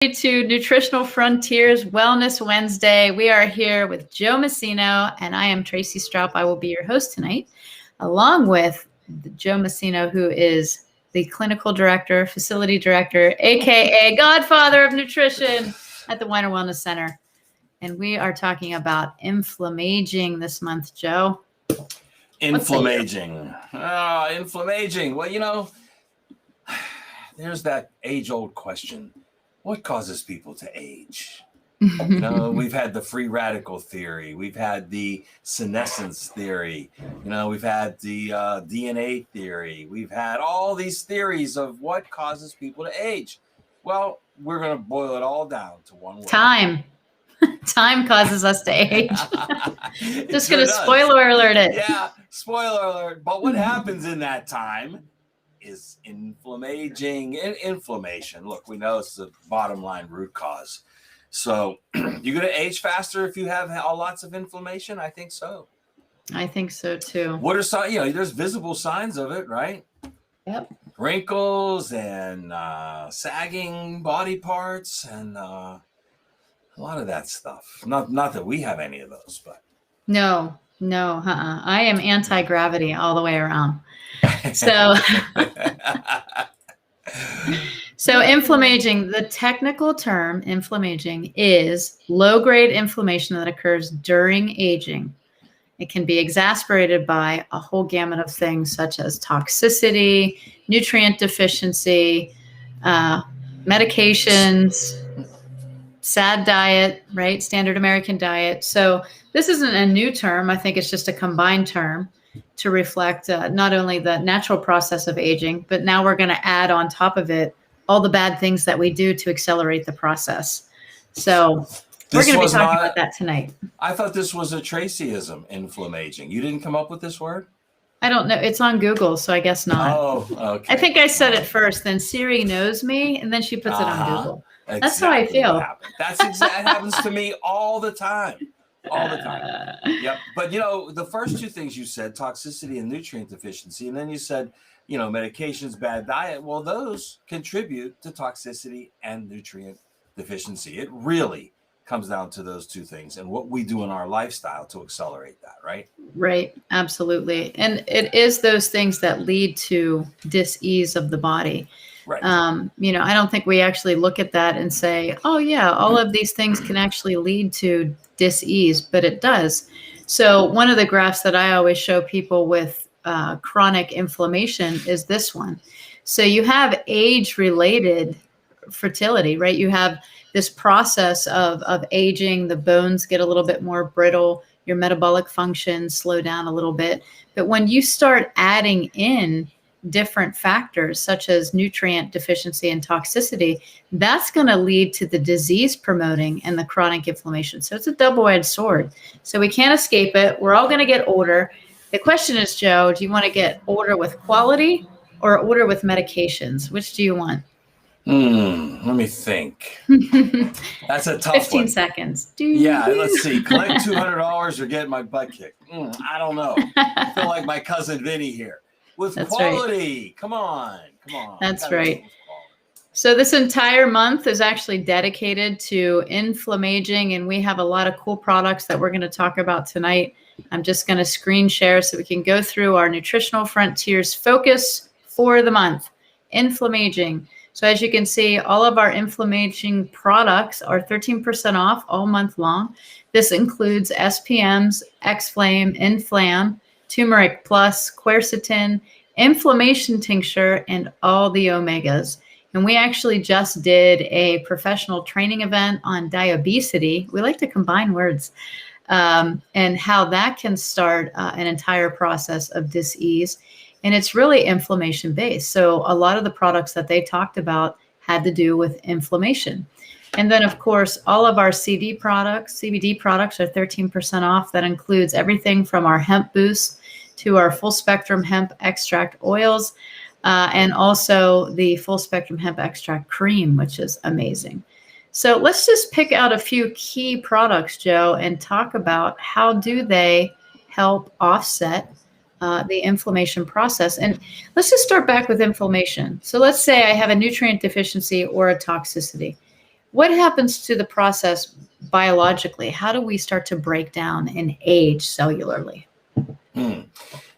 To Nutritional Frontiers Wellness Wednesday. We are here with Joe Messino, and I am Tracey Stroup. I will be your host tonight, along with Joe Messino, who is the clinical director, facility director, aka Godfather of Nutrition at the Weiner Wellness Center. And we are talking about Inflammaging this month, Joe. Inflammaging. Inflammaging. Well, there's that age-old question. What causes people to age? We've had the free radical theory. We've had the senescence theory. We've had the DNA theory. We've had all these theories of what causes people to age. Well, we're going to boil it all down to one word. Time. Time causes us to age. Just going to spoiler alert it. Yeah, spoiler alert. But what happens in that time is inflammaging and inflammation. Look, we know it's the bottom line root cause. So you're going to age faster if you have lots of inflammation? I think so. I think so too. What are some, there's visible signs of it, right? Yep. Wrinkles and sagging body parts and a lot of that stuff. Not that we have any of those, but. No. I am anti-gravity all the way around. So inflammaging, the technical term inflammaging is low-grade inflammation that occurs during aging. It can be exacerbated by a whole gamut of things such as toxicity, nutrient deficiency, medications, SAD diet, right? Standard American diet. So this isn't a new term. I think it's just a combined term to reflect not only the natural process of aging, but now we're going to add on top of it all the bad things that we do to accelerate the process. So we're going to be talking about that tonight. I thought this was a Tracyism, inflammaging. You didn't come up with this word? I don't know. It's on Google, so I guess not. Oh, okay. I think I said it first, then Siri knows me, and then she puts it on Google. Exactly. That's how I feel. That happens to me all the time. All the time. Yep. But, the first two things you said, toxicity and nutrient deficiency, and then you said, medications, bad diet. Well, those contribute to toxicity and nutrient deficiency. It really comes down to those two things and what we do in our lifestyle to accelerate that, right? Right. Absolutely. And it is those things that lead to dis-ease of the body. Right. I don't think we actually look at that and say, oh yeah, all of these things can actually lead to dis-ease, but it does. So one of the graphs that I always show people with chronic inflammation is this one. So you have age-related fertility, right? You have this process of aging, the bones get a little bit more brittle, your metabolic functions slow down a little bit. But when you start adding in different factors such as nutrient deficiency and toxicity, that's going to lead to the disease promoting and the chronic inflammation. So it's a double-edged sword. So we can't escape it. We're all going to get older. The question is, Joe, do you want to get older with quality or older with medications? Which do you want? Let me think. That's a tough 15 one. seconds. Yeah, let's see. Collect $200 or get my butt kicked. I don't know. I feel like my cousin Vinny here. With That's quality. Right. Come on. That's right. So this entire month is actually dedicated to inflammaging, and we have a lot of cool products that we're going to talk about tonight. I'm just going to screen share so we can go through our Nutritional Frontiers focus for the month. Inflammaging. So as you can see, all of our inflammaging products are 13% off all month long. This includes SPMs, Xflame Inflam, Turmeric Plus, Quercetin, inflammation tincture, and all the omegas. And we actually just did a professional training event on diabesity. We like to combine words, and how that can start an entire process of dis-ease. And it's really inflammation based. So a lot of the products that they talked about had to do with inflammation. And then, of course, all of our CBD products are 13% off. That includes everything from our hemp boost to our full spectrum hemp extract oils, and also the full spectrum hemp extract cream, which is amazing. So let's just pick out a few key products, Joe, and talk about how do they help offset the inflammation process. And let's just start back with inflammation. So let's say I have a nutrient deficiency or a toxicity. what happens to the process biologically? How do we start to break down and age cellularly?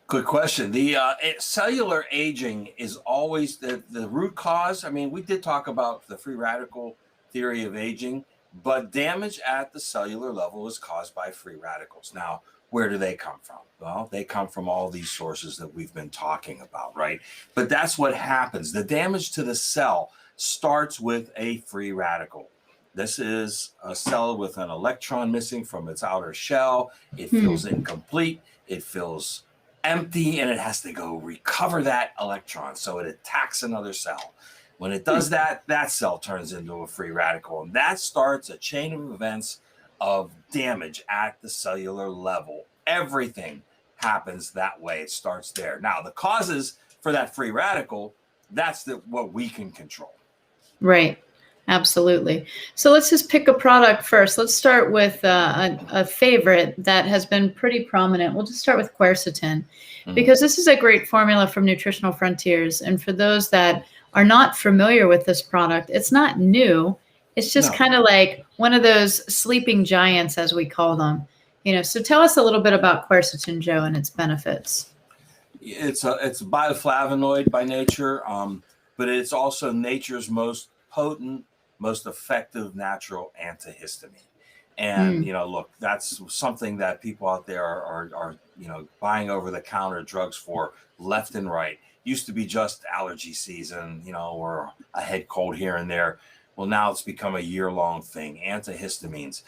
Good question. The cellular aging is always the root cause. I mean, we did talk about the free radical theory of aging, but damage at the cellular level is caused by free radicals. Now, where do they come from? Well, they come from all these sources that we've been talking about, right? But that's what happens. The damage to the cell starts with a free radical. This is a cell with an electron missing from its outer shell. It feels incomplete. It feels empty, and it has to go recover that electron. So it attacks another cell. When it does that, that cell turns into a free radical, and that starts a chain of events of damage at the cellular level. Everything happens that way. It starts there. Now, the causes for that free radical, that's what we can control. Right. Absolutely. So let's just pick a product first. Let's start with a favorite that has been pretty prominent. We'll just start with Quercetin, because this is a great formula from Nutritional Frontiers. And for those that are not familiar with this product, it's not new. It's just kind of like one of those sleeping giants, as we call them. So tell us a little bit about Quercetin, Joe, and its benefits. It's a bioflavonoid by nature, but it's also nature's most potent, most effective natural antihistamine. And, look, that's something that people out there are buying over-the-counter drugs for left and right. Used to be just allergy season, or a head cold here and there. Well, now it's become a year-long thing, antihistamines.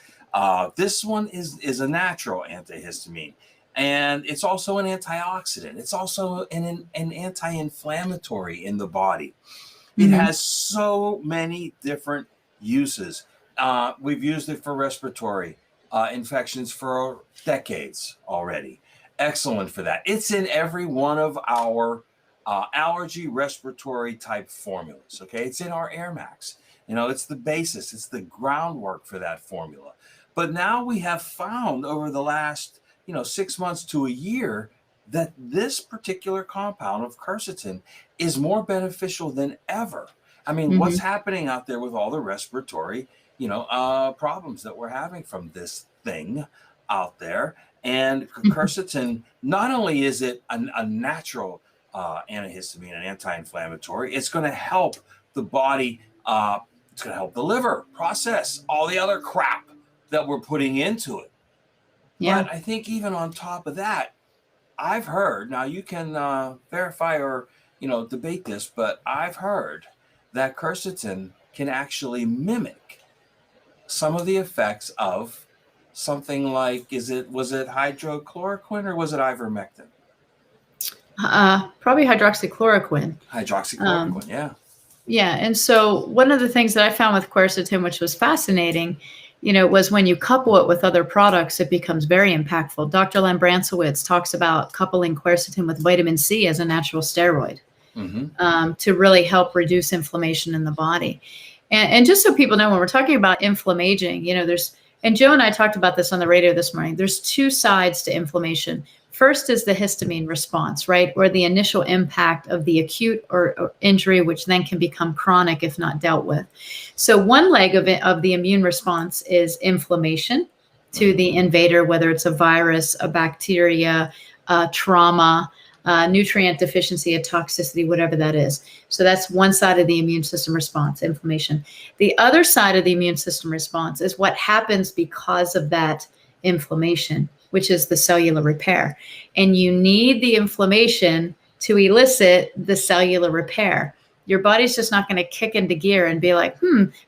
This one is a natural antihistamine, and it's also an antioxidant. It's also an anti-inflammatory in the body. It has so many different uses. We've used it for respiratory infections for decades already. Excellent for that. It's in every one of our allergy respiratory type formulas. Okay, it's in our Air Max. It's the basis. It's the groundwork for that formula. But now we have found over the last 6 months to a year that this particular compound of quercetin is more beneficial than ever. I mean, what's happening out there with all the respiratory, problems that we're having from this thing out there? And quercetin, not only is it a natural antihistamine and anti-inflammatory, it's going to help the body. It's going to help the liver process all the other crap that we're putting into it. Yeah. But I think even on top of that, I've heard, now you can verify or, debate this, but I've heard that quercetin can actually mimic some of the effects of something like, was it hydrochloroquine or was it ivermectin? Probably hydroxychloroquine. Hydroxychloroquine, yeah. Yeah. And so one of the things that I found with quercetin, which was fascinating, was when you couple it with other products, it becomes very impactful. Dr. Lambrantowitz talks about coupling quercetin with vitamin C as a natural steroid to really help reduce inflammation in the body. And just so people know, when we're talking about inflammaging, and Joe and I talked about this on the radio this morning, there's two sides to inflammation. First is the histamine response, right? Or the initial impact of the acute or injury, which then can become chronic if not dealt with. So one leg of the immune response is inflammation to the invader, whether it's a virus, a bacteria, trauma, nutrient deficiency, a toxicity, whatever that is. So that's one side of the immune system response, inflammation. The other side of the immune system response is what happens because of that inflammation, which is the cellular repair. And you need the inflammation to elicit the cellular repair. Your body's just not going to kick into gear and be like,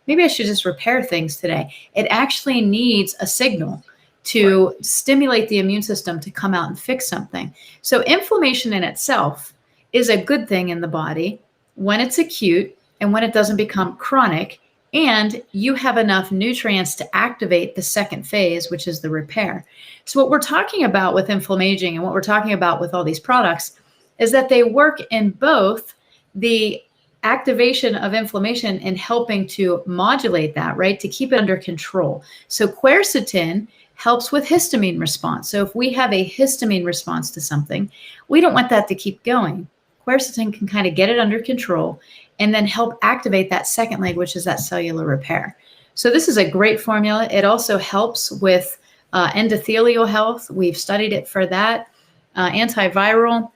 maybe I should just repair things today. It actually needs a signal to stimulate the immune system to come out and fix something. So inflammation in itself is a good thing in the body when it's acute and when it doesn't become chronic, and you have enough nutrients to activate the second phase, which is the repair. So what we're talking about with Inflammaging and what we're talking about with all these products is that they work in both the activation of inflammation and helping to modulate that, right? To keep it under control. So quercetin helps with histamine response. So if we have a histamine response to something, we don't want that to keep going. Quercetin can kind of get it under control and then help activate that second leg, which is that cellular repair. So this is a great formula. It also helps with endothelial health. We've studied it for that. Antiviral,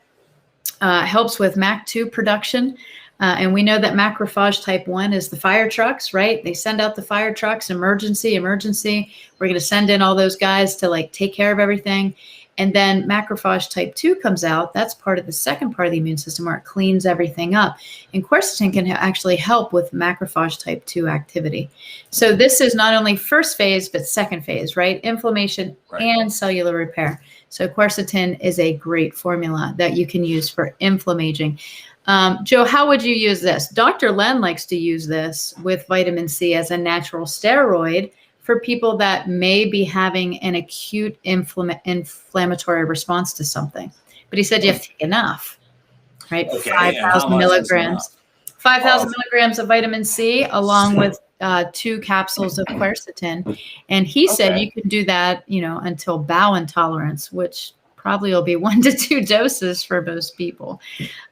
helps with MAC2 production. And we know that macrophage type 1 is the fire trucks, right? They send out the fire trucks, emergency. We're going to send in all those guys to like take care of everything. And then macrophage type 2 comes out. That's part of the second part of the immune system where it cleans everything up. And quercetin can actually help with macrophage type 2 activity. So this is not only first phase, but second phase, right? Inflammation and cellular repair. So quercetin is a great formula that you can use for inflammaging. Joe, how would you use this? Dr. Len likes to use this with vitamin C as a natural steroid for people that may be having an acute inflammatory response to something. But he said you have to take enough, right? Okay, 5,000 milligrams. 5,000 milligrams of vitamin C along with 2 capsules of quercetin. And he said you can do that, until bowel intolerance, which probably will be 1 to 2 doses for most people.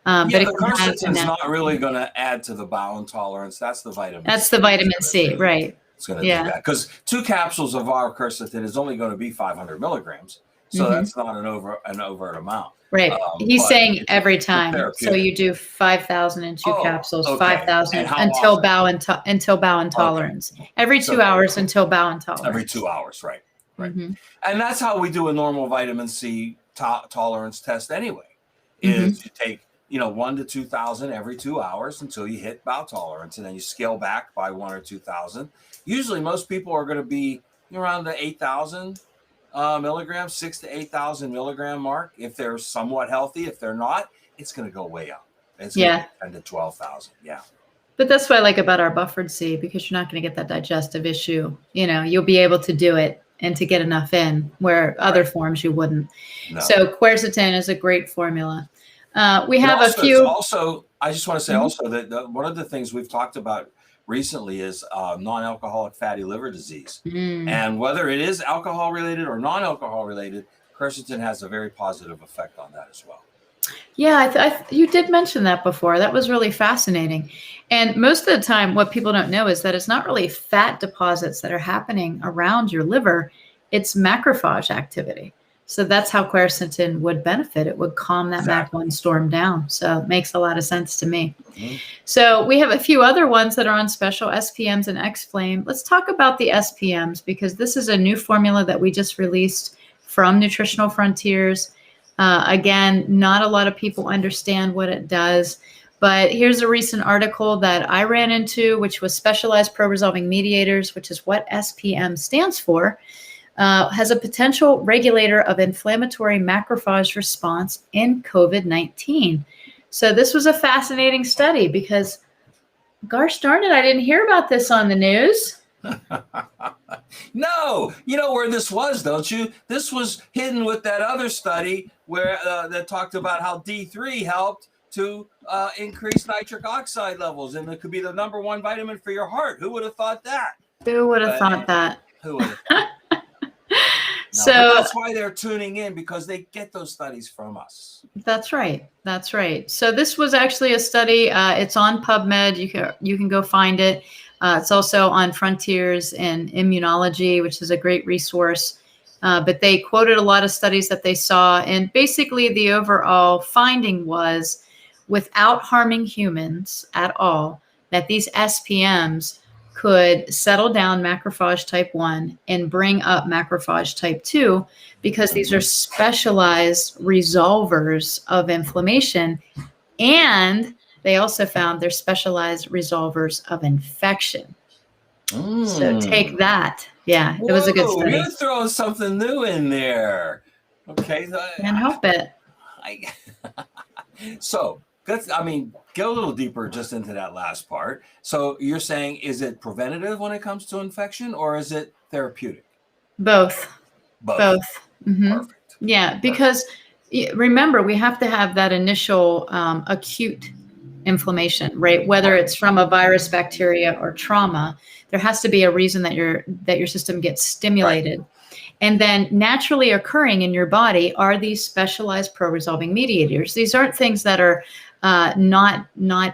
But the quercetin is not really going to add to the bowel intolerance. That's the vitamin C. That's the vitamin C, right. It's going to do that because 2 capsules of our quercetin is only going to be 500 milligrams. So that's not an overt amount. Right. He's saying every time. So you do 5,000 in 2 capsules, 5,000 until bowel intolerance. Every 2 hours until bowel intolerance. Every 2 hours, right. And that's how we do a normal vitamin C tolerance test anyway. Is you take 1 to 2,000 every 2 hours until you hit bowel tolerance, and then you scale back by 1 or 2,000. Usually, most people are going to be around the 8,000 milligrams, 6,000 to 8,000 milligram mark. If they're somewhat healthy, if they're not, it's going to go way up. It's going to be 10 to 12,000. Yeah. But that's what I like about our buffered C, because you're not going to get that digestive issue. You'll be able to do it and to get enough in where other forms you wouldn't. No. So quercetin is a great formula. We have a few. Also, I just want to say also that one of the things we've talked about recently is non-alcoholic fatty liver disease. And whether it is alcohol related or non-alcohol related, quercetin has a very positive effect on that as well. Yeah, you did mention that before. That was really fascinating. And most of the time, what people don't know is that it's not really fat deposits that are happening around your liver. It's macrophage activity. So that's how quercetin would benefit. It would calm that MAC1 storm down. So it makes a lot of sense to me. So we have a few other ones that are on special, SPMs and Xflame. Let's talk about the SPMs, because this is a new formula that we just released from Nutritional Frontiers. Again, not a lot of people understand what it does. But here's a recent article that I ran into, which was specialized pro-resolving mediators, which is what SPM stands for. Has a potential regulator of inflammatory macrophage response in COVID-19. So this was a fascinating study because, gosh darn it, I didn't hear about this on the news. No, you know where this was, don't you? This was hidden with that other study where that talked about how D3 helped to increase nitric oxide levels, and it could be the #1 vitamin for your heart. Who would have thought that? Who would have thought that? Who would have thought? So that's why they're tuning in, because they get those studies from us. That's right. That's right. So this was actually a study. It's on PubMed. You can go find it. It's also on Frontiers in Immunology, which is a great resource. But they quoted a lot of studies that they saw. And basically the overall finding was, without harming humans at all, that these SPMs could settle down macrophage type 1 and bring up macrophage type 2, because these are specialized resolvers of inflammation. And they also found they're specialized resolvers of infection. So take that. Yeah, it was a good study. You're throwing something new in there. Okay. Can't help it. So, get a little deeper just into that last part. So you're saying, is it preventative when it comes to infection, or is it therapeutic? Both. Perfect. Yeah, because remember, we have to have that initial acute inflammation, right? Whether it's from a virus, bacteria, or trauma, there has to be a reason that your system gets stimulated. Right. And then naturally occurring in your body are these specialized pro-resolving mediators. These aren't things that are not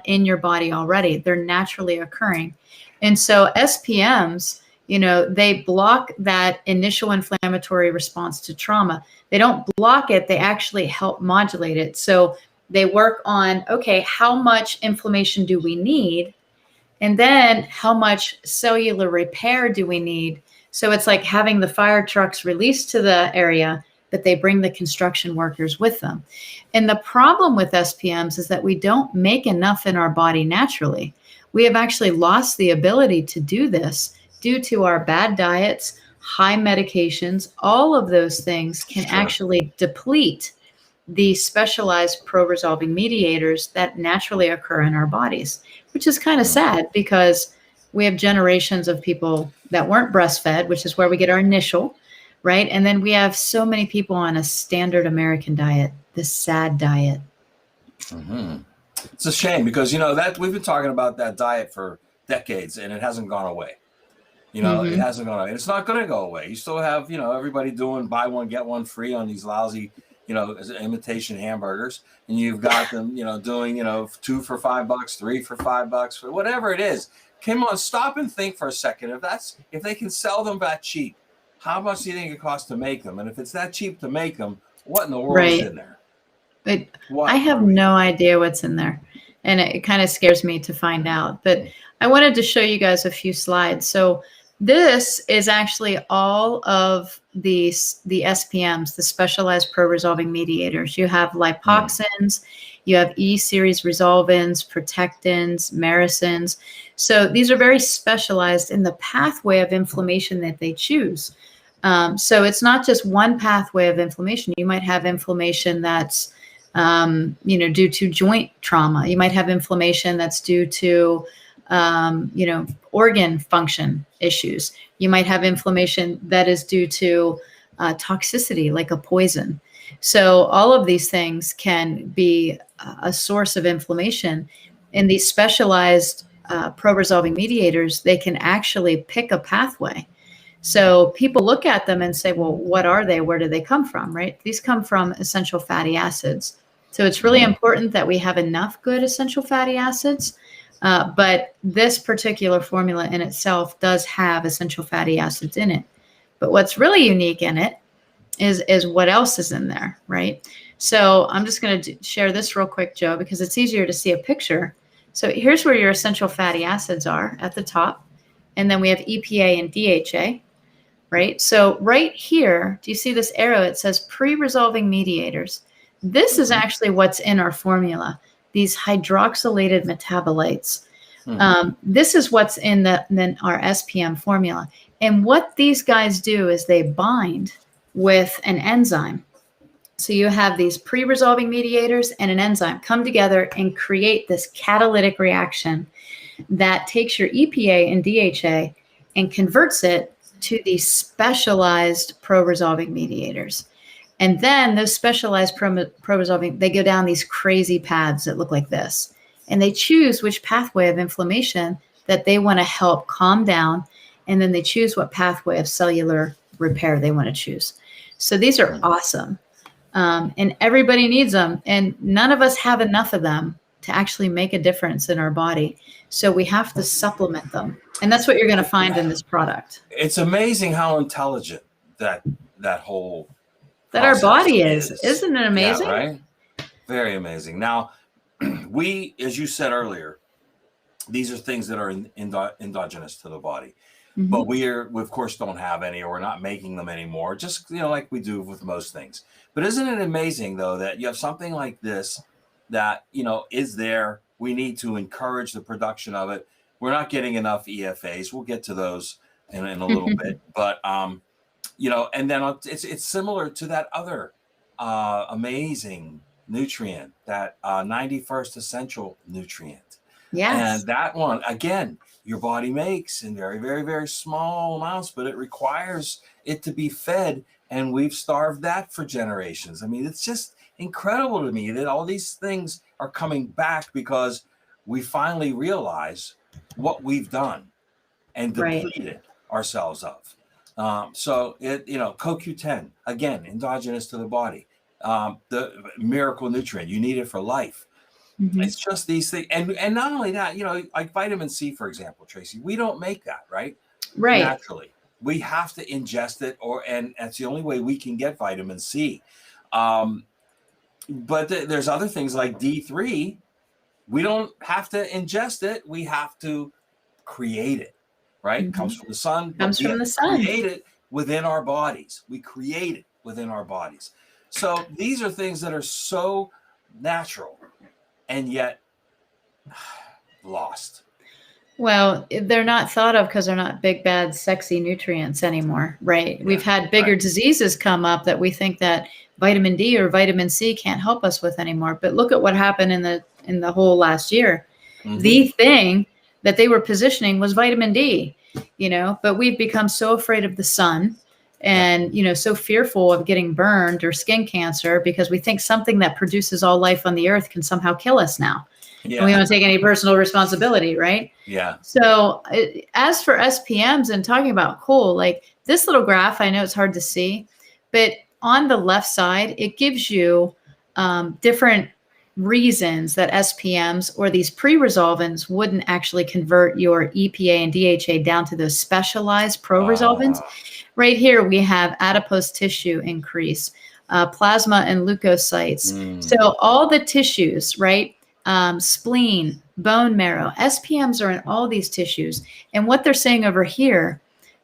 in your body already. They're naturally occurring. And so SPMs They block that initial inflammatory response to trauma. They don't block it, they actually help modulate it. So they work on, okay, how much inflammation do we need? And then how much cellular repair do we need? So it's like having the fire trucks released to the area, but they bring the construction workers with them. And the problem with SPMs is that we don't make enough in our body naturally. We have actually lost the ability to do this due to our bad diets, high medications. All of those things can actually deplete the specialized pro-resolving mediators that naturally occur in our bodies, which is kind of sad because we have generations of people that weren't breastfed, which is where we get our initial, right? And then we have so many people on a standard American diet, this sad diet. Mm-hmm. It's a shame because, that we've been talking about that diet for decades and it hasn't gone away. It hasn't gone away. It's not going to go away. You still have, everybody doing buy one, get one free on these lousy, imitation hamburgers. And you've got them, doing, 2 for $5, 3 for $5, whatever it is. Come on, stop and think for a second. If they can sell them that cheap, how much do you think it costs to make them? And if it's that cheap to make them, what in the world is in there? I have no idea what's in there. And it kind of scares me to find out. But I wanted to show you guys a few slides. So this is actually all of the SPMs, the specialized pro-resolving mediators. You have lipoxins, you have E-series resolvins, protectins, maricins. So these are very specialized in the pathway of inflammation that they choose. So it's not just one pathway of inflammation. You might have inflammation that's due to joint trauma. You might have inflammation that's due to organ function issues. You might have inflammation that is due to toxicity, like a poison. So all of these things can be a source of inflammation. In these specialized pro-resolving mediators, they can actually pick a pathway. So people look at them and say, well, what are they? Where do they come from, right? These come from essential fatty acids. So it's really important that we have enough good essential fatty acids. But this particular formula in itself does have essential fatty acids in it. But what's really unique in it is what else is in there, right? So I'm just going to share this real quick, Joe, because it's easier to see a picture. So here's where your essential fatty acids are at the top. And then we have EPA and DHA, right? So right here, do you see this arrow? It says pre-resolving mediators. This is actually what's in our formula, these hydroxylated metabolites. This is what's in our SPM formula. And what these guys do is they bind with an enzyme. So you have these pre-resolving mediators and an enzyme come together and create this catalytic reaction that takes your EPA and DHA and converts it to these specialized pro-resolving mediators. And then those specialized pro-resolving, they go down these crazy paths that look like this. And they choose which pathway of inflammation that they want to help calm down. And then they choose what pathway of cellular repair they want to choose. So these are awesome. And everybody needs them. And none of us have enough of them to actually make a difference in our body. So we have to supplement them. And that's what you're going to find in this product. It's amazing how intelligent that whole that our body is. Isn't it amazing? Yeah, right? Very amazing. Now, we, as you said earlier, these are things that are endogenous to the body. Mm-hmm. But we of course don't have any, or we're not making them anymore, just like we do with most things. But isn't it amazing though that you have something like this that is there? We need to encourage the production of it. We're not getting enough EFAs. We'll get to those in a little bit, but and then it's similar to that other amazing nutrient, that 91st essential nutrient. Yes. And that one, again, your body makes in very, very, very small amounts, but it requires it to be fed. And we've starved that for generations. I mean, it's just incredible to me that all these things are coming back because we finally realize what we've done and depleted ourselves of. So CoQ10, again, endogenous to the body, the miracle nutrient, you need it for life. Mm-hmm. It's just these things. And not only that, like vitamin C, for example, Tracey, we don't make that, right? Right. naturally. We have to ingest it, and that's the only way we can get vitamin C. Um, but there's other things like D3. We don't have to ingest it. We have to create it, right? It comes from the sun, but Comes we from have the to sun. create it within our bodies. We create it within our bodies. So these are things that are so natural and yet lost. Well, they're not thought of because they're not big, bad, sexy nutrients anymore, right? Yeah, We've had bigger diseases come up that we think that vitamin D or vitamin C can't help us with anymore. But look at what happened in the whole last year. The thing that they were positioning was vitamin D, but we've become so afraid of the sun and, so fearful of getting burned or skin cancer because we think something that produces all life on the earth can somehow kill us now. Yeah. And we don't take any personal responsibility, right? Yeah. So as for SPMs and talking about cool, like this little graph, I know it's hard to see, but on the left side, it gives you different reasons that SPMs or these pre-resolvins wouldn't actually convert your EPA and DHA down to those specialized pro-resolvins. Right here, we have adipose tissue increase, plasma and leukocytes. So all the tissues, right? Spleen, bone marrow, SPMs are in all these tissues. And what they're saying over here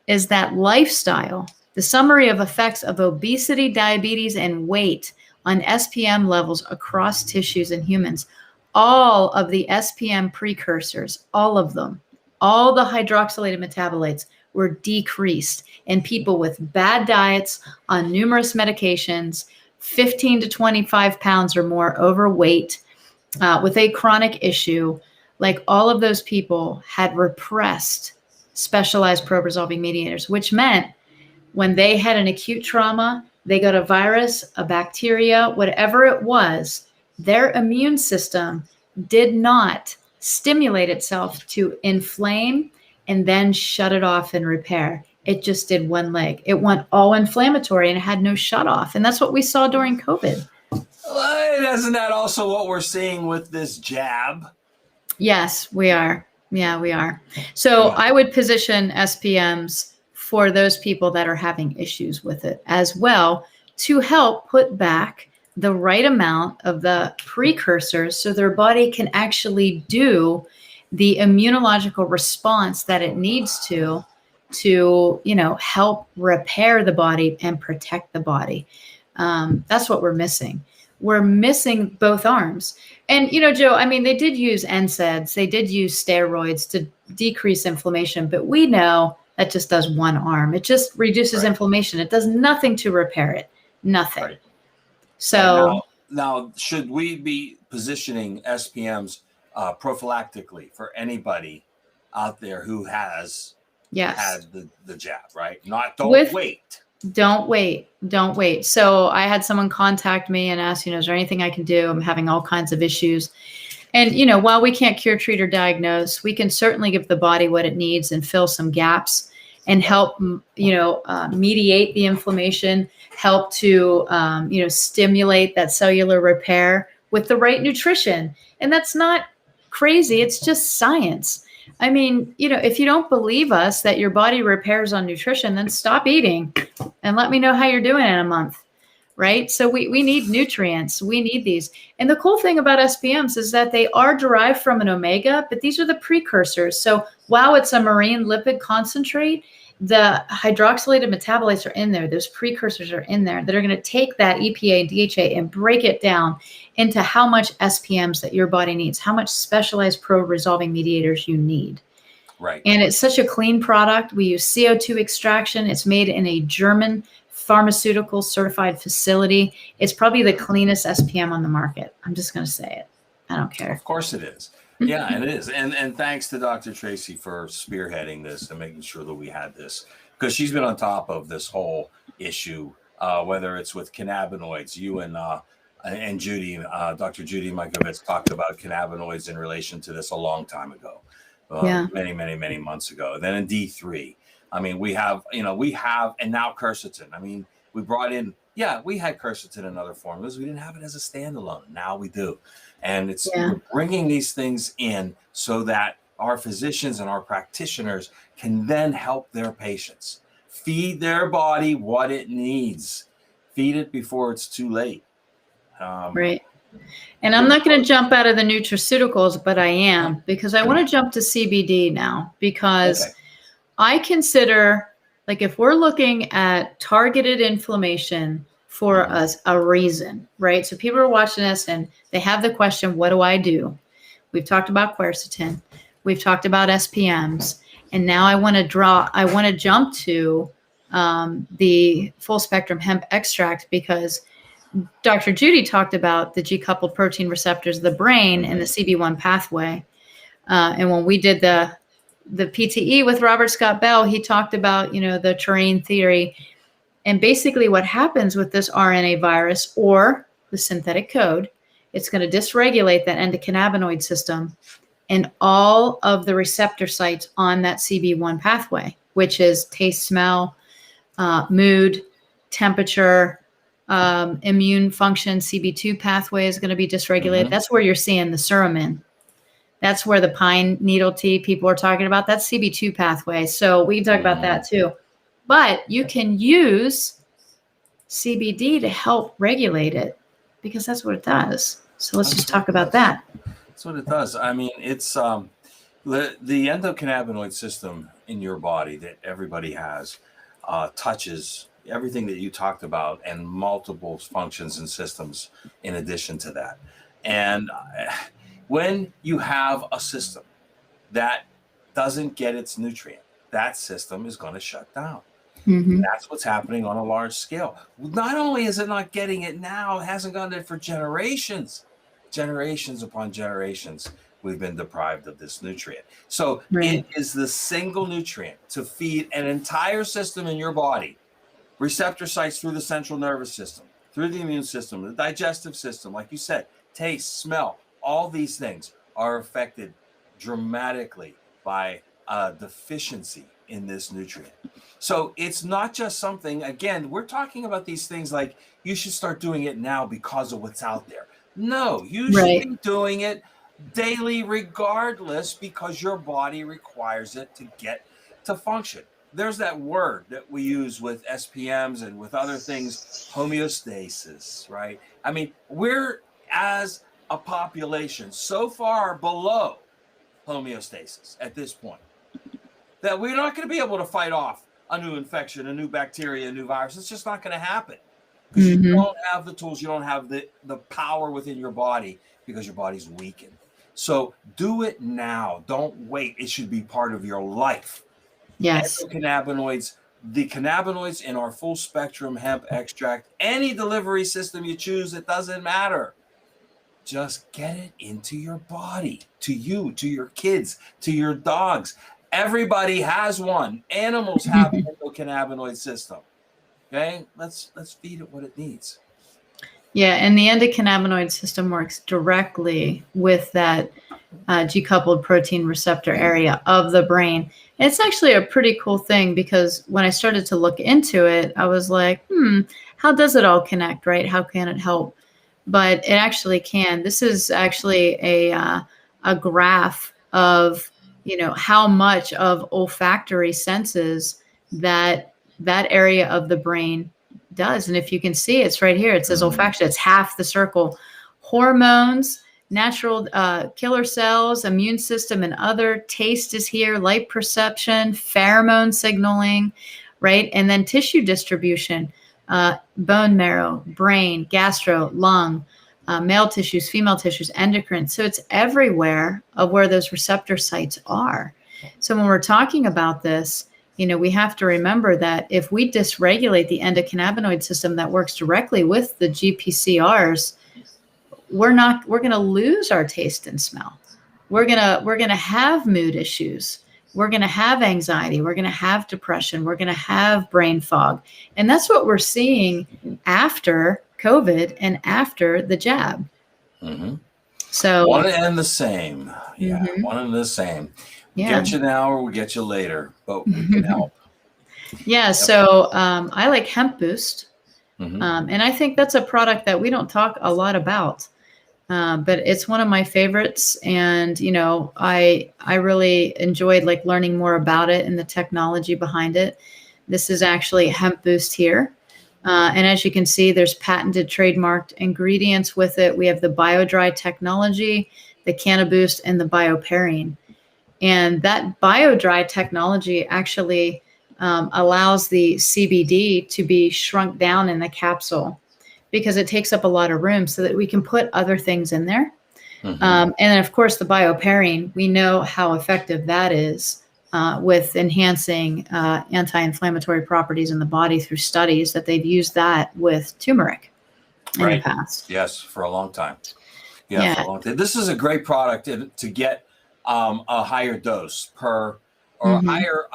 is that lifestyle, the summary of effects of obesity, diabetes, and weight on SPM levels across tissues in humans, all of the SPM precursors, all of them, all the hydroxylated metabolites were decreased in people with bad diets on numerous medications, 15 to 25 pounds or more overweight, with a chronic issue. Like all of those people had repressed specialized pro-resolving mediators, which meant when they had an acute trauma, they got a virus, a bacteria, whatever it was, their immune system did not stimulate itself to inflame and then shut it off and repair. It just did one leg. It went all inflammatory and it had no shut off. And that's what we saw during COVID. Well, isn't that also what we're seeing with this jab? Yes, we are. Yeah, we are. So I would position SPMs for those people that are having issues with it as well to help put back the right amount of the precursors so their body can actually do the immunological response that it needs to help repair the body and protect the body. That's what we're missing. We're missing both arms. And, Joe, I mean, they did use NSAIDs. They did use steroids to decrease inflammation, but we know that just does one arm. It just reduces inflammation. It does nothing to repair it. Nothing. Right. So now, should we be positioning SPMs prophylactically for anybody out there who has had the jab, right? Don't wait. Don't wait. So I had someone contact me and ask, is there anything I can do? I'm having all kinds of issues. And, while we can't cure, treat, or diagnose, we can certainly give the body what it needs and fill some gaps and help, mediate the inflammation, help to, stimulate that cellular repair with the right nutrition. And that's not crazy. It's just science. I mean, if you don't believe us that your body repairs on nutrition, then stop eating and let me know how you're doing in a month, right? So we need nutrients. We need these. And the cool thing about SPMs is that they are derived from an omega, but these are the precursors. So while it's a marine lipid concentrate, the hydroxylated metabolites are in there. Those precursors are in there that are going to take that EPA and DHA and break it down into how much SPMs that your body needs, how much specialized pro-resolving mediators you need. Right. And it's such a clean product. We use CO2 extraction. It's made in a German pharmaceutical certified facility. It's probably the cleanest SPM on the market. I'm just going to say it. I don't care. Of course it is. Yeah, and it is. And thanks to Dr. Tracey for spearheading this and making sure that we had this, because she's been on top of this whole issue, whether it's with cannabinoids. You and Judy, Dr. Judy Mikovits talked about cannabinoids in relation to this a long time ago, many months ago. And then in D3, I mean, we have, and now quercetin. I mean, we brought in, we had quercetin in other formulas. We didn't have it as a standalone. Now we do. And we're bringing these things in so that our physicians and our practitioners can then help their patients. Feed their body what it needs. Feed it before it's too late. Right. And I'm not going to jump out of the nutraceuticals, but I am, because I want to jump to CBD now, because I consider, like, if we're looking at targeted inflammation for us, a reason, right? So people are watching this and they have the question, what do I do? We've talked about quercetin. We've talked about SPMs. And now I want to jump to the full spectrum hemp extract, because Dr. Judy talked about the G-coupled protein receptors of the brain and the CB1 pathway. And when we did the PTE with Robert Scott Bell, he talked about, the terrain theory. And basically what happens with this RNA virus or the synthetic code, it's going to dysregulate that endocannabinoid system and all of the receptor sites on that CB1 pathway, which is taste, smell, mood, temperature, immune function. CB2 pathway is going to be dysregulated. That's where you're seeing the suramin. That's where the pine needle tea people are talking about. That's CB2 pathway. So we can talk about that too. But you can use CBD to help regulate it, because that's what it does. So let's just talk about that. That's what it does. I mean, it's the endocannabinoid system in your body that everybody has touches everything that you talked about and multiple functions and systems in addition to that. And when you have a system that doesn't get its nutrient, that system is going to shut down. That's what's happening on a large scale. Not only is it not getting it now, it hasn't gotten it for generations upon generations. We've been deprived of this nutrient. So it is the single nutrient to feed an entire system in your body. Receptor sites through the central nervous system, through the immune system, the digestive system, like you said, taste, smell, all these things are affected dramatically by a deficiency in this nutrient. So it's not just something, again, we're talking about these things like you should start doing it now because of what's out there. No, you should be doing it daily regardless, because your body requires it to get to function. There's that word that we use with SPMs and with other things, homeostasis, right? I mean, we're, as a population, so far below homeostasis at this point that we're not going to be able to fight off a new infection, a new bacteria, a new virus. It's just not going to happen, because you don't have the tools, you don't have the power within your body, because your body's weakened. So do it now. Don't wait. It should be part of your life. Yes. Endocannabinoids, the cannabinoids in our full spectrum hemp extract, any delivery system you choose, it doesn't matter. Just get it into your body, to you, to your kids, to your dogs. Everybody has one. Animals have an endocannabinoid system. Okay, let's feed it what it needs. Yeah, and the endocannabinoid system works directly with that G-coupled protein receptor area of the brain. And it's actually a pretty cool thing, because when I started to look into it, I was like, how does it all connect, right? How can it help? But it actually can. This is actually a graph of, how much of olfactory senses that area of the brain does. And if you can see, it's right here. It says olfaction. It's half the circle. Hormones, natural killer cells, immune system, and other. Taste is here. Light perception, pheromone signaling, right? And then tissue distribution, bone marrow, brain, gastro, lung, male tissues, female tissues, endocrine. So it's everywhere of where those receptor sites are. So when we're talking about this, we have to remember that if we dysregulate the endocannabinoid system that works directly with the GPCRs, we're going to lose our taste and smell. We're going to have mood issues. We're going to have anxiety. We're going to have depression. We're going to have brain fog. And that's what we're seeing after COVID and after the jab. So one and the same. Yeah, one and the same. Yeah. Get you now or we'll get you later, but we can help. Yeah. Yep. So I like Hemp Boost. And I think that's a product that we don't talk a lot about. But it's one of my favorites. And, you know, I really enjoyed like learning more about it and the technology behind it. This is actually hemp boost here. And as you can see, there's patented trademarked ingredients with it. We have the BioDry technology, the CannaBoost, and the BioPerine. And that BioDry technology actually allows the CBD to be shrunk down in the capsule because it takes up a lot of room so that we can put other things in there. And then, of course, the BioPerine, we know how effective that is with enhancing anti-inflammatory properties in the body through studies that they've used that with turmeric in the past. Yes, for a long time. Yeah, for a long time. This is a great product to get a higher dose per or higher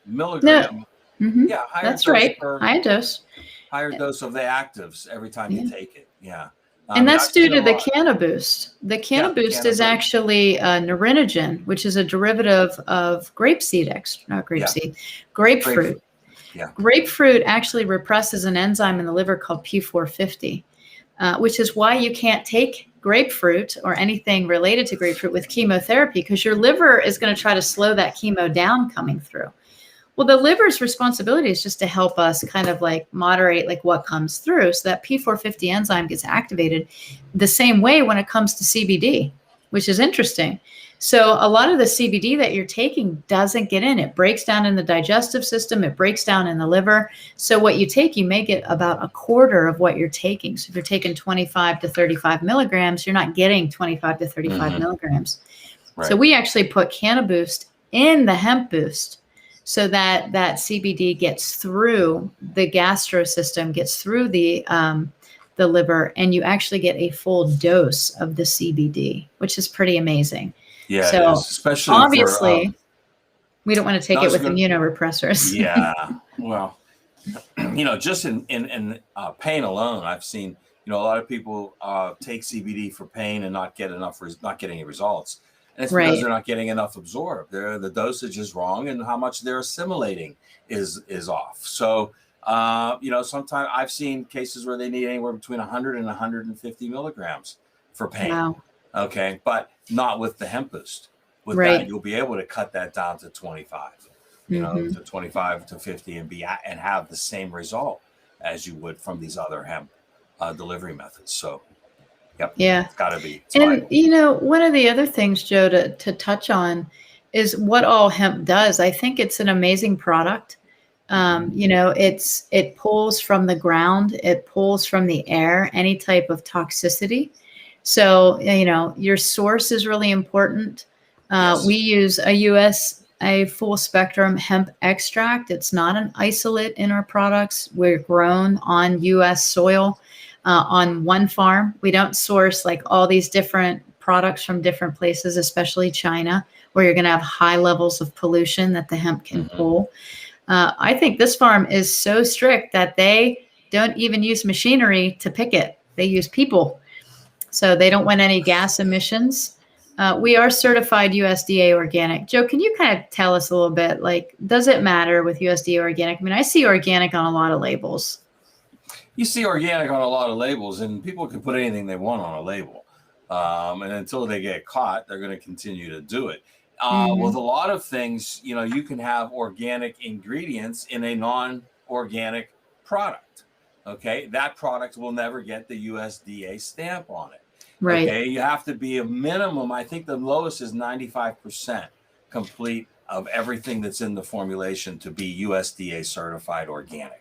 milligram. Yeah, higher that's dose right. per, higher dose. Higher dose of the actives every time you take it. Yeah. And that's due to the CannaBoost. The CannaBoost is actually nerinogen, which is a derivative of grapefruit. Yeah. Grapefruit actually represses an enzyme in the liver called P450, which is why you can't take grapefruit or anything related to grapefruit with chemotherapy, because your liver is going to try to slow that chemo down coming through. Well, the liver's responsibility is just to help us kind of like moderate like what comes through so that P450 enzyme gets activated the same way when it comes to CBD, which is interesting. So a lot of the CBD that you're taking doesn't get in. It breaks down in the digestive system. It breaks down in the liver. So what you take, you may get about a quarter of what you're taking. So if you're taking 25 to 35 milligrams, you're not getting 25 to 35 milligrams. Right. So we actually put CannaBoost in the hemp boost, so that CBD gets through the gastro system, gets through the liver, and you actually get a full dose of the CBD, which is pretty amazing. Yeah, so it is, especially obviously we don't want to take it with immunorepressors. Yeah, well, you know, just in pain alone, I've seen, you know, a lot of people take CBD for pain and not getting any results. And it's because they're not getting enough absorbed. The dosage is wrong, and how much they're assimilating is off. So, you know, sometimes I've seen cases where they need anywhere between 100 and 150 milligrams for pain. Wow. Okay, but not with the hemp boost. With that, you'll be able to cut that down to 25. You know, to 25 to 50, and have the same result as you would from these other hemp delivery methods. So. Yep. Yeah. It's got to be. And, you know, one of the other things, Joe, to touch on is what all hemp does. I think it's an amazing product. You know, it pulls from the ground. It pulls from the air, any type of toxicity. So, you know, your source is really important. We use a full spectrum hemp extract. It's not an isolate in our products. We're grown on U.S. soil. On one farm. We don't source like all these different products from different places, especially China, where you're going to have high levels of pollution that the hemp can pull. I think this farm is so strict that they don't even use machinery to pick it. They use people. So they don't want any gas emissions. We are certified USDA organic. Joe, can you kind of tell us a little bit, like, does it matter with USDA organic? I mean, I see organic on a lot of labels. You see organic on a lot of labels, and people can put anything they want on a label. And until they get caught, they're going to continue to do it. With a lot of things, you know, you can have organic ingredients in a non-organic product. Okay. That product will never get the USDA stamp on it. Right. Okay. You have to be a minimum. I think the lowest is 95% complete of everything that's in the formulation to be USDA certified organic.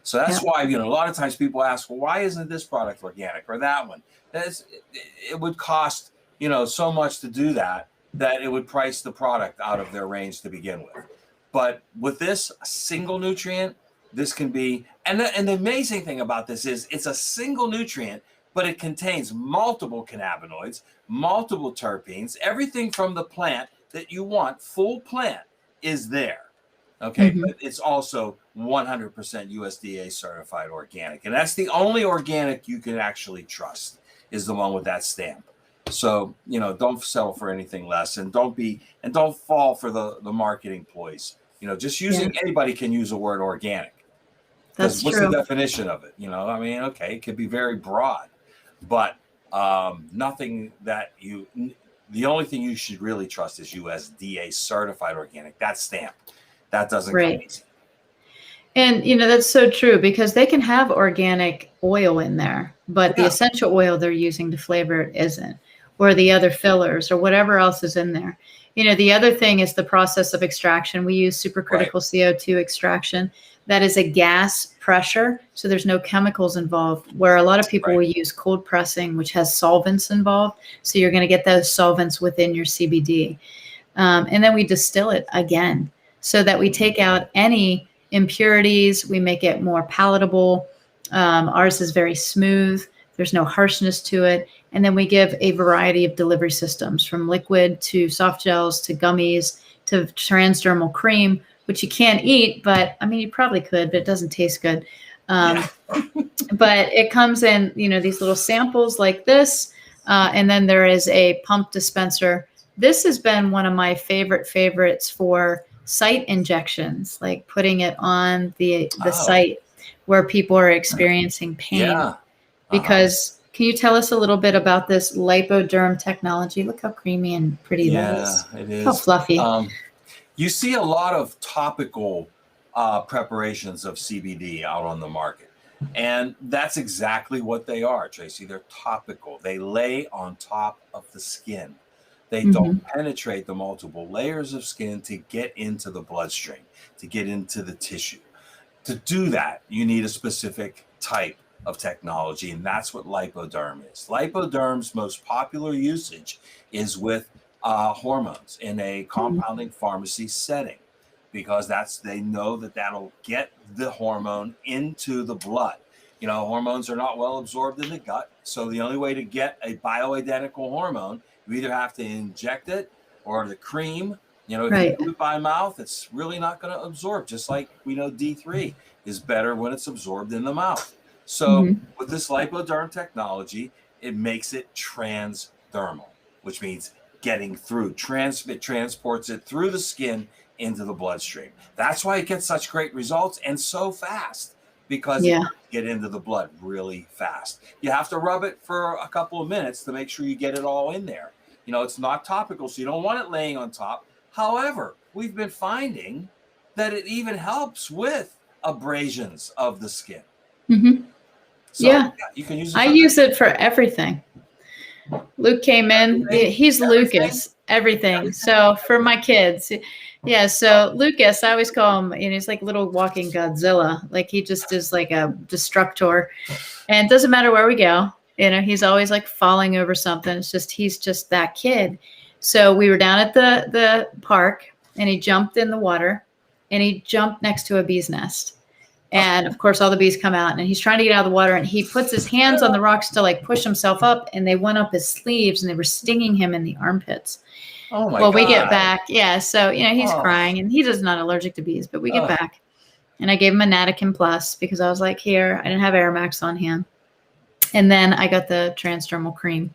So that's why, you know, a lot of times people ask, well, why isn't this product organic or that one? It would cost, you know, so much to do that it would price the product out of their range to begin with. But with this single nutrient, this can be, and the amazing thing about this is it's a single nutrient, but it contains multiple cannabinoids, multiple terpenes, everything from the plant that you want, full plant is there. Okay, but it's also 100% USDA certified organic. And that's the only organic you can actually trust, is the one with that stamp. So, you know, don't settle for anything less, and don't fall for the marketing ploys. You know, just using, anybody can use the word organic. That's what's true. The definition of it? You know, I mean, okay, it could be very broad, but Nothing that the only thing you should really trust is USDA certified organic. That stamp, that doesn't come easy. And, that's so true, because they can have organic oil in there, but the essential oil they're using to flavor it isn't, or the other fillers or whatever else is in there. The other thing is the process of extraction. We use supercritical CO2 extraction. That is a gas pressure, so there's no chemicals involved, where a lot of people will use cold pressing, which has solvents involved. So you're going to get those solvents within your CBD. And then we distill it again so that we take out any impurities. We make it more palatable. Ours is very smooth. There's no harshness to it. And then we give a variety of delivery systems, from liquid to soft gels to gummies to transdermal cream, which you can't eat, but I mean, you probably could, but it doesn't taste good. But it comes in, these little samples like this. And then there is a pump dispenser. This has been one of my favorites for site injections, like putting it on the site where people are experiencing pain. Because can you tell us a little bit about this lipoderm technology? Look how creamy and pretty that is. It is. How fluffy. You see a lot of topical preparations of CBD out on the market. And that's exactly what they are, Tracy. They're topical. They lay on top of the skin. They don't penetrate the multiple layers of skin to get into the bloodstream, to get into the tissue. To do that, you need a specific type of technology, and that's what lipoderm is. Lipoderm's most popular usage is with hormones in a compounding pharmacy setting, because they know that'll get the hormone into the blood. Hormones are not well absorbed in the gut, so the only way to get a bioidentical hormone, you either have to inject it or the cream. If you do it by mouth, it's really not going to absorb, just like we know D3 is better when it's absorbed in the mouth. So with this lipoderm technology, it makes it transdermal, which means getting through. It transports it through the skin into the bloodstream. That's why it gets such great results and so fast, because it get into the blood really fast. You have to rub it for a couple of minutes to make sure you get it all in there. It's not topical, so you don't want it laying on top. However, we've been finding that it even helps with abrasions of the skin. So, you can use it. I use it for everything. Luke came in. He's Lucas. Everything. So for my kids. So Lucas, I always call him, he's like little walking Godzilla. Like he just is like a destructor. And it doesn't matter where we go. He's always like falling over something. He's just that kid. So we were down at the park, and he jumped in the water, and he jumped next to a bee's nest. And of course, all the bees come out, and he's trying to get out of the water, and he puts his hands on the rocks to like push himself up, and they went up his sleeves, and they were stinging him in the armpits. Oh my God. We get back. So, he's crying, and he's just not allergic to bees, but we get back, and I gave him a Nattican Plus because I was like, here, I didn't have Aramax on hand. And then I got the transdermal cream.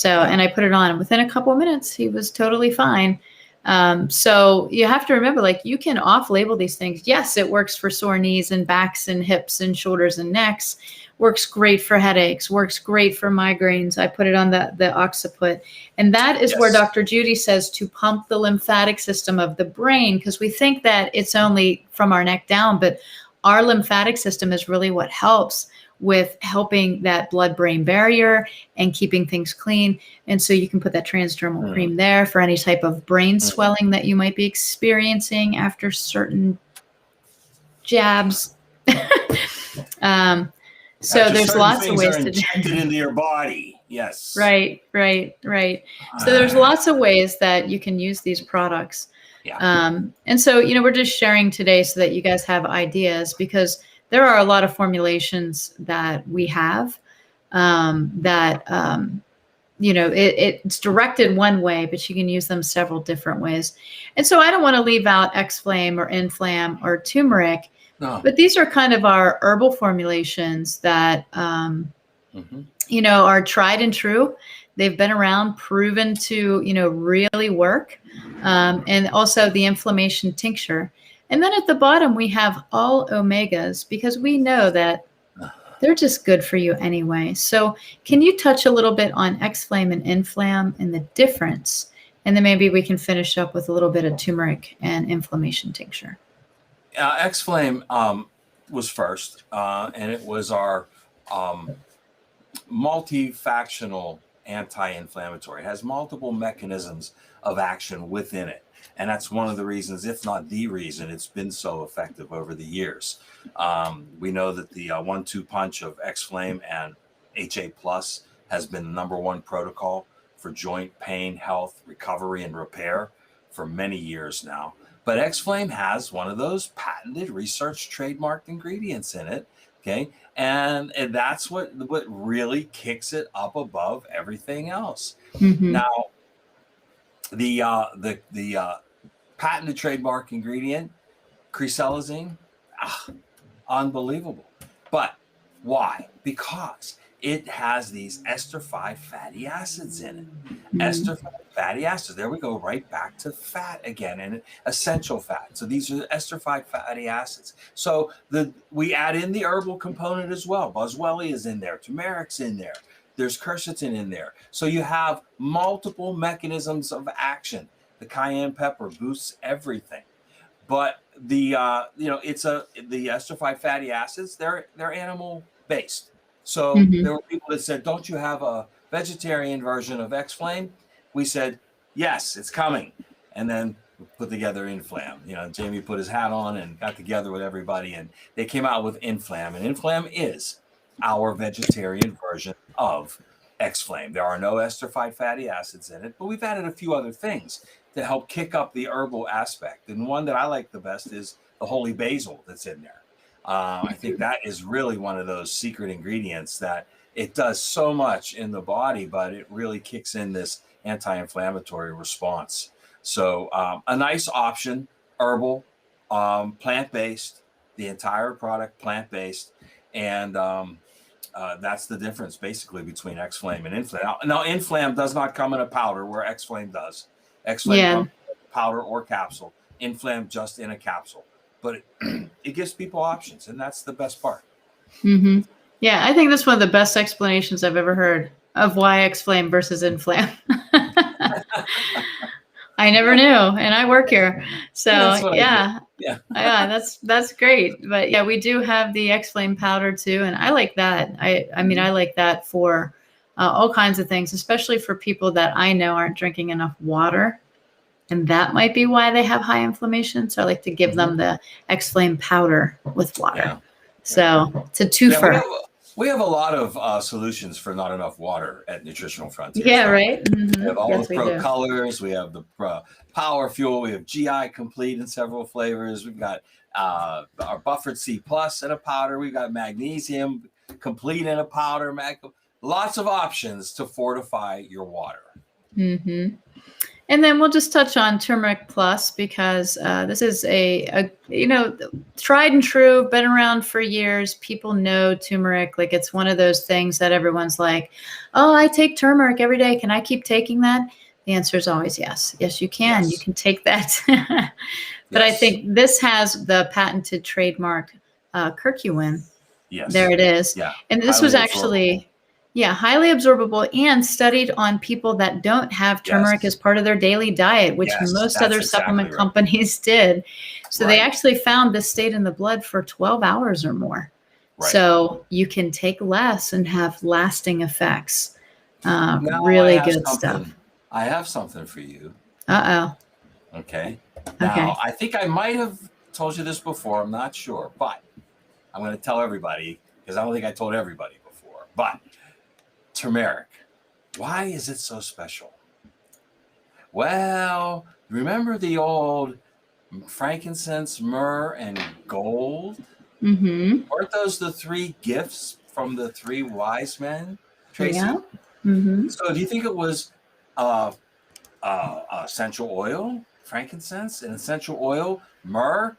And I put it on, and within a couple of minutes, he was totally fine. So you have to remember, like, you can off-label these things. Yes, it works for sore knees and backs and hips and shoulders and necks. Works great for headaches. Works great for migraines. I put it on the occiput. And that is where Dr. Judy says to pump the lymphatic system of the brain, because we think that it's only from our neck down, but our lymphatic system is really what helps with helping that blood-brain barrier and keeping things clean. And so you can put that transdermal cream there for any type of brain swelling that you might be experiencing after certain jabs. So there's lots of ways to inject it into your body. Yes. Right. So there's lots of ways that you can use these products. And so, we're just sharing today so that you guys have ideas, because there are a lot of formulations that we have it's directed one way, but you can use them several different ways. And so I don't want to leave out Xflame or Inflam or turmeric, but these are kind of our herbal formulations that, are tried and true. They've been around, proven to, really work. And also the inflammation tincture. And then at the bottom, we have all omegas, because we know that they're just good for you anyway. So can you touch a little bit on Xflame and Inflam and the difference? And then maybe we can finish up with a little bit of turmeric and inflammation tincture. Xflame was first, and it was our multifactional anti-inflammatory. It has multiple mechanisms of action within it. And that's one of the reasons, if not the reason, it's been so effective over the years. We know that the 1-2 punch of Xflame and HA Plus has been the number one protocol for joint pain, health, recovery, and repair for many years now. But Xflame has one of those patented, research, trademarked ingredients in it. Okay. And that's what really kicks it up above everything else. Now, the patented trademark ingredient, creselazine, unbelievable. But why? Because it has these ester 5 fatty acids in it. Ester 5 fatty acids. There we go, right back to fat again, and essential fat. So these are ester 5 fatty acids. So we add in the herbal component as well. Boswellia is in there. Turmeric's in there. There's quercetin in there. So you have multiple mechanisms of action. The cayenne pepper boosts everything. But the ester 5 fatty acids, they're animal based. So there were people that said, don't you have a vegetarian version of Xflame? We said, yes, it's coming. And then we put together Inflam. Jamie put his hat on and got together with everybody, and they came out with Inflam. And Inflam is our vegetarian version of Xflame. There are no ester 5 fatty acids in it, but we've added a few other things to help kick up the herbal aspect. And one that I like the best is the holy basil that's in there. I think that is really one of those secret ingredients that it does so much in the body, but it really kicks in this anti-inflammatory response. So a nice option, herbal, plant-based, the entire product plant-based. And that's the difference basically between Xflame and Inflam. Now, Inflam does not come in a powder where Xflame does. Xflame comes in a powder or capsule. Inflam just in a capsule. But it gives people options, and that's the best part. Yeah, I think that's one of the best explanations I've ever heard of why Xflame versus Inflam. I never knew, and I work here. So that's great. But yeah, we do have the Xflame powder too, and I like that. I mean, I like that for all kinds of things, especially for people that I know aren't drinking enough water. And that might be why they have high inflammation. So I like to give them the Xflame powder with water. Yeah. So it's a twofer. We have a lot of solutions for not enough water at Nutritional Frontiers. Yeah, right? We have all the Pro Colors. We have the Power Fuel. We have GI Complete in several flavors. We've got our Buffered C Plus in a powder. We've got Magnesium Complete in a powder. Lots of options to fortify your water. And then we'll just touch on Turmeric Plus because this is a tried and true, been around for years. People know turmeric. Like it's one of those things that everyone's like, oh, I take turmeric every day. Can I keep taking that? The answer is always yes. Yes, you can. Yes. You can take that. But I think this has the patented trademark curcumin. Yes. There it is. Yeah. And this was actually... highly absorbable and studied on people that don't have turmeric as part of their daily diet, which most other supplement companies did. So they actually found this stayed in the blood for 12 hours or more. So you can take less and have lasting effects. Really good stuff. I have something for you. Okay. I think I might have told you this before. I'm not sure, but I'm going to tell everybody because I don't think I told everybody before, but turmeric. Why is it so special? Well, remember the old frankincense, myrrh, and gold? Weren't those the 3 gifts from the 3 wise men, Tracey? Yeah. So do you think it was essential oil, frankincense, and essential oil, myrrh,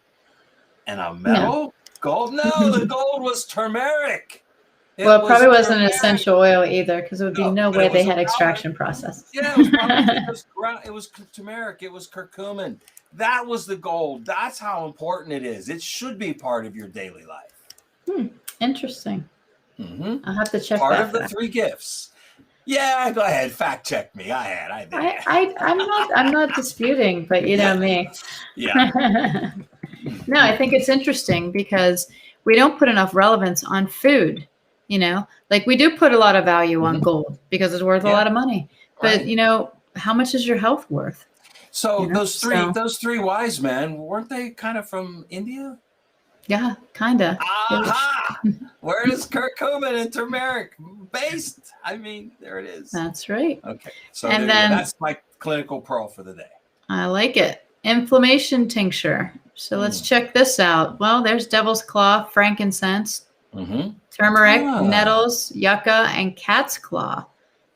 and a metal? Gold? No, the gold was turmeric. It probably wasn't an essential oil either, because there would be no way they had extraction process. Yeah, it was probably it was turmeric. It was curcumin. That was the gold. That's how important it is. It should be part of your daily life. Interesting. Mm-hmm. I'll have to check Part that of the fact. 3 gifts. Yeah, go ahead. Fact check me. I did. I'm not disputing, but you know me. Yeah. No, I think it's interesting because we don't put enough relevance on food. Like we do put a lot of value on gold because it's worth a lot of money. But Right. how much is your health worth? So those three So those three wise men, weren't they kind of from India? yeah, kinda. Aha! Where is curcumin and turmeric based? I mean, there it is. That's right. Okay. So And there you go. then That's my clinical pearl for the day. I like it. Inflammation tincture. So let's check this out. Well, there's devil's claw, frankincense, turmeric, nettles, yucca, and cat's claw.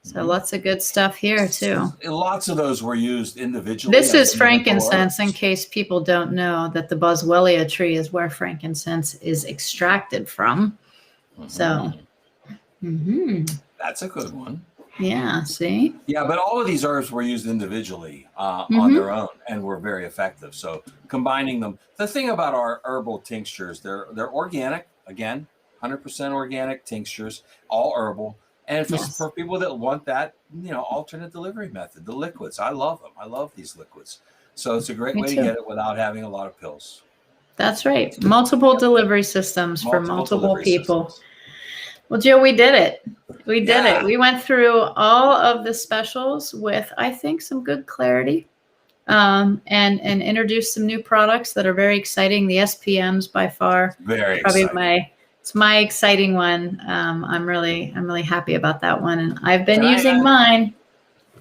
So lots of good stuff here too. Lots of those were used individually. This is frankincense, in case people don't know that the boswellia tree is where frankincense is extracted from. So that's a good one. Yeah, see? Yeah, but all of these herbs were used individually on their own and were very effective. So combining them, the thing about our herbal tinctures, they're organic, again, 100% organic tinctures, all herbal. And for people that want that, alternate delivery method, the liquids, I love them. I love these liquids. So it's a great way to get it without having a lot of pills. That's right. Multiple delivery systems for multiple people. Systems. Well, Joe, we did it. We did it. We went through all of the specials with, I think, some good clarity, and introduced some new products that are very exciting. The SPMs by far, very probably exciting. It's my exciting one. I'm really happy about that one, and I've been using mine.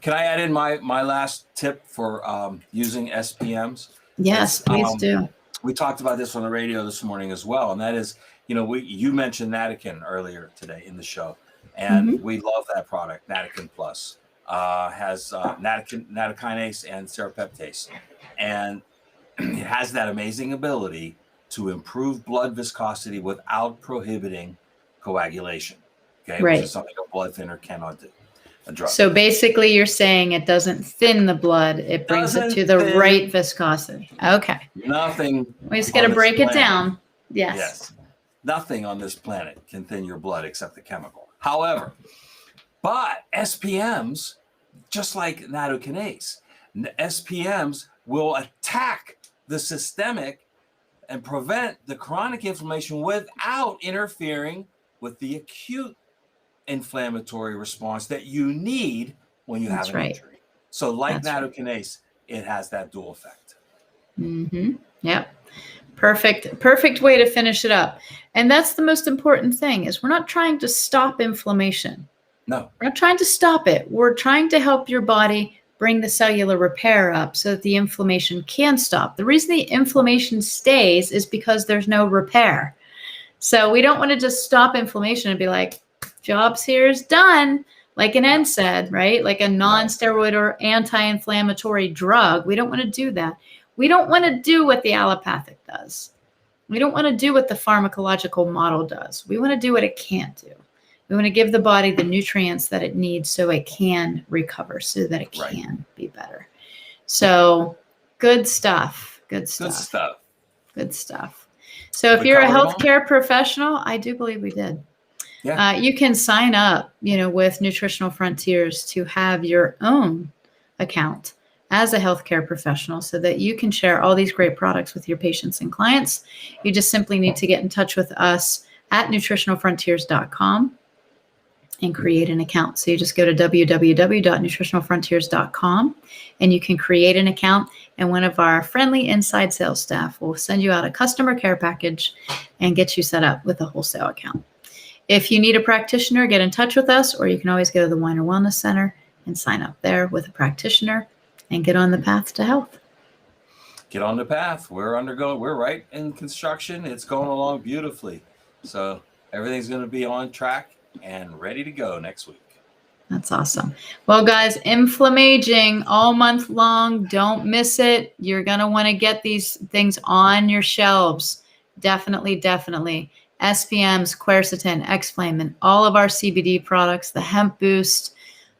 Can I add in my last tip for using SPMs? Yes, please do. We talked about this on the radio this morning as well, and that is, you mentioned Natakin earlier today in the show, and we love that product. Natakin Plus has nattokinase and serapeptase, and it has that amazing ability to improve blood viscosity without prohibiting coagulation. Okay, which is something a blood thinner cannot do. A drug. So basically, you're saying it doesn't thin the blood; it brings it to the right viscosity. Okay. Nothing. We just got to break it down. Yes. Nothing on this planet can thin your blood except the chemical. However, but SPMs, just like nattokinase, SPMs will attack the systemic and prevent the chronic inflammation without interfering with the acute inflammatory response that you need when you have an injury. So like nattokinase, it has that dual effect. Yep. Perfect way to finish it up. And that's the most important thing is we're not trying to stop inflammation. No. We're not trying to stop it. We're trying to help your body bring the cellular repair up so that the inflammation can stop. The reason the inflammation stays is because there's no repair. So we don't want to just stop inflammation and be like, job's here is done. Like an NSAID, right? Like a non-steroid or anti-inflammatory drug. We don't want to do that. We don't want to do what the allopathic does. We don't want to do what the pharmacological model does. We want to do what it can't do. We want to give the body the nutrients that it needs so it can recover, so that it can be better. So good stuff. Good stuff. So if you're a healthcare professional, I do believe we did. Yeah. You can sign up, with Nutritional Frontiers to have your own account as a healthcare professional so that you can share all these great products with your patients and clients. You just simply need to get in touch with us at nutritionalfrontiers.com and create an account. So you just go to www.nutritionalfrontiers.com and you can create an account, and one of our friendly inside sales staff will send you out a customer care package and get you set up with a wholesale account. If you need a practitioner, get in touch with us, or you can always go to the Weiner Wellness Center and sign up there with a practitioner and get on the path to health. Get on the path. We're right in construction. It's going along beautifully. So everything's going to be on track and ready to go next week. That's awesome. Well, guys, Inflammaging all month long. Don't miss it. You're going to want to get these things on your shelves. Definitely. SPMs, Quercetin, Xflame, and all of our CBD products, the hemp boost.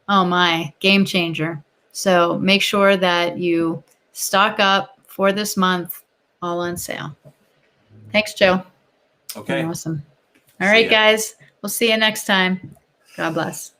Oh my, game changer. So make sure that you stock up for this month, all on sale. Thanks, Joe. Okay. You're awesome. All right, guys. We'll see you next time. God bless.